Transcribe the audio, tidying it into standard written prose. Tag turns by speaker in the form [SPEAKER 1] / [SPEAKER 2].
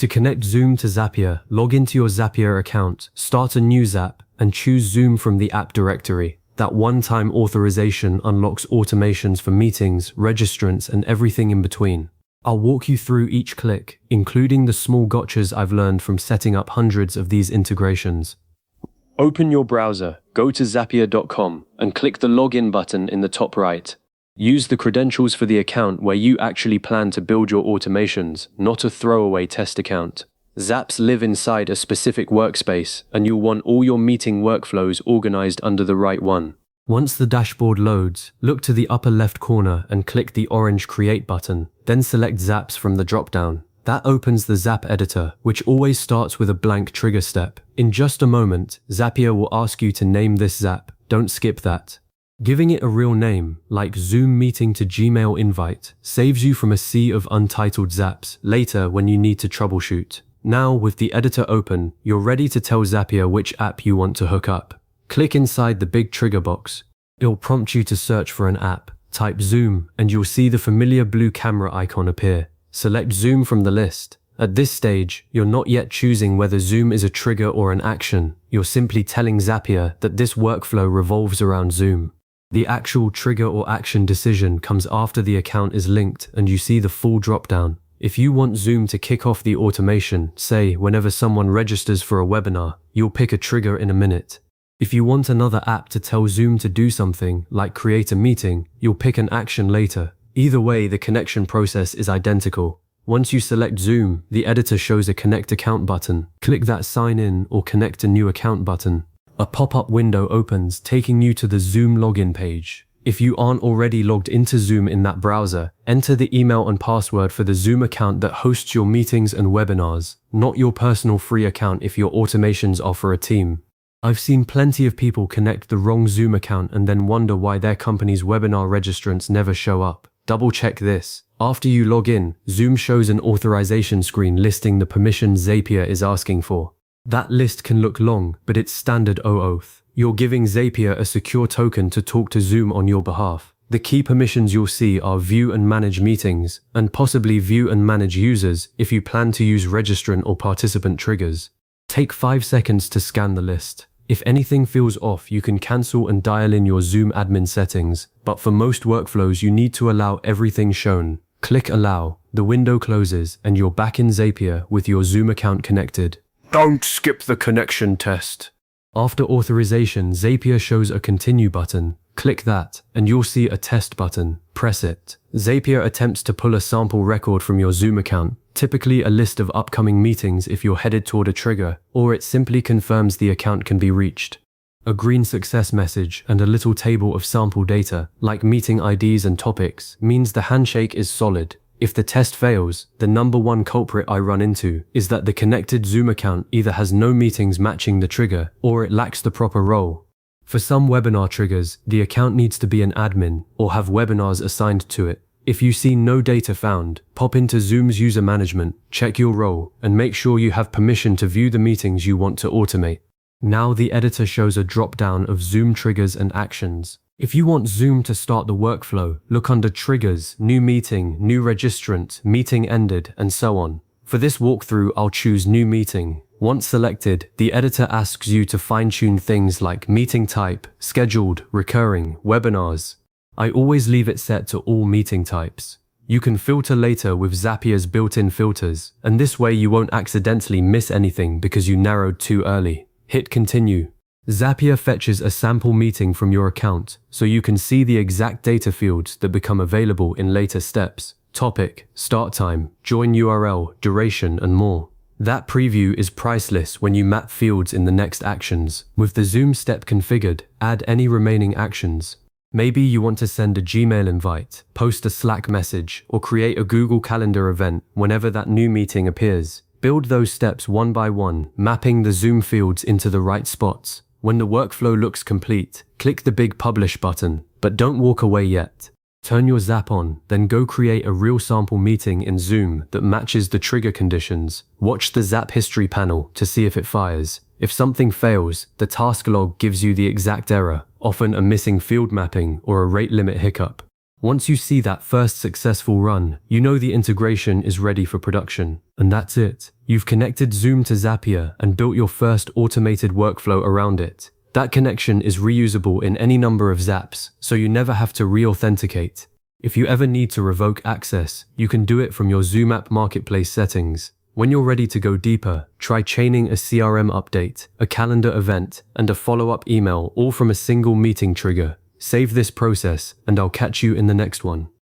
[SPEAKER 1] To connect Zoom to Zapier, log into your Zapier account, start a new Zap, and choose Zoom from the app directory. That one-time authorization unlocks automations for meetings, registrants, and everything in between. I'll walk you through each click, including the small gotchas I've learned from setting up hundreds of these integrations. Open your browser, go to Zapier.com, and click the login button in the top right. Use the credentials for the account where you actually plan to build your automations, not a throwaway test account. Zaps live inside a specific workspace, and you'll want all your meeting workflows organized under the right one. Once the dashboard loads, look to the upper left corner and click the orange Create button, then select Zaps from the drop-down. That opens the Zap editor, which always starts with a blank trigger step. In just a moment, Zapier will ask you to name this Zap. Don't skip that. Giving it a real name, like Zoom Meeting to Gmail Invite, saves you from a sea of untitled Zaps later when you need to troubleshoot. Now, with the editor open, you're ready to tell Zapier which app you want to hook up. Click inside the big trigger box. It'll prompt you to search for an app. Type Zoom, and you'll see the familiar blue camera icon appear. Select Zoom from the list. At this stage, you're not yet choosing whether Zoom is a trigger or an action. You're simply telling Zapier that this workflow revolves around Zoom. The actual trigger or action decision comes after the account is linked and you see the full drop-down. If you want Zoom to kick off the automation, say whenever someone registers for a webinar, you'll pick a trigger in a minute. If you want another app to tell Zoom to do something, like create a meeting, you'll pick an action later. Either way, the connection process is identical. Once you select Zoom, the editor shows a Connect Account button. Click that Sign In or Connect a New Account button. A pop-up window opens, taking you to the Zoom login page. If you aren't already logged into Zoom in that browser, enter the email and password for the Zoom account that hosts your meetings and webinars, not your personal free account if your automations are for a team. I've seen plenty of people connect the wrong Zoom account and then wonder why their company's webinar registrants never show up. Double check this. After you log in, Zoom shows an authorization screen listing the permissions Zapier is asking for. That list can look long, but it's standard OAuth. You're giving Zapier a secure token to talk to Zoom on your behalf. The key permissions you'll see are view and manage meetings, and possibly view and manage users if you plan to use registrant or participant triggers. Take 5 seconds to scan the list. If anything feels off, you can cancel and dial in your Zoom admin settings, but for most workflows you need to allow everything shown. Click Allow, the window closes, and you're back in Zapier with your Zoom account connected. Don't skip the connection test. After authorization, Zapier shows a Continue button. Click that, and you'll see a Test button. Press it. Zapier attempts to pull a sample record from your Zoom account, typically a list of upcoming meetings if you're headed toward a trigger, or it simply confirms the account can be reached. A green success message and a little table of sample data, like meeting IDs and topics, means the handshake is solid. If the test fails, the number one culprit I run into is that the connected Zoom account either has no meetings matching the trigger, or it lacks the proper role. For some webinar triggers, the account needs to be an admin, or have webinars assigned to it. If you see no data found, pop into Zoom's user management, check your role, and make sure you have permission to view the meetings you want to automate. Now the editor shows a drop-down of Zoom triggers and actions. If you want Zoom to start the workflow, look under Triggers, New Meeting, New Registrant, Meeting Ended, and so on. For this walkthrough, I'll choose New Meeting. Once selected, the editor asks you to fine-tune things like meeting type, scheduled, recurring, webinars. I always leave it set to all meeting types. You can filter later with Zapier's built-in filters, and this way you won't accidentally miss anything because you narrowed too early. Hit Continue. Zapier fetches a sample meeting from your account, so you can see the exact data fields that become available in later steps. Topic, start time, join URL, duration, and more. That preview is priceless when you map fields in the next actions. With the Zoom step configured, add any remaining actions. Maybe you want to send a Gmail invite, post a Slack message, or create a Google Calendar event whenever that new meeting appears. Build those steps one by one, mapping the Zoom fields into the right spots. When the workflow looks complete, click the big Publish button, but don't walk away yet. Turn your Zap on, then go create a real sample meeting in Zoom that matches the trigger conditions. Watch the Zap history panel to see if it fires. If something fails, the task log gives you the exact error, often a missing field mapping or a rate limit hiccup. Once you see that first successful run, you know the integration is ready for production. And that's it. You've connected Zoom to Zapier and built your first automated workflow around it. That connection is reusable in any number of Zaps, so you never have to re-authenticate. If you ever need to revoke access, you can do it from your Zoom app marketplace settings. When you're ready to go deeper, try chaining a CRM update, a calendar event, and a follow-up email all from a single meeting trigger. Save this process, and I'll catch you in the next one.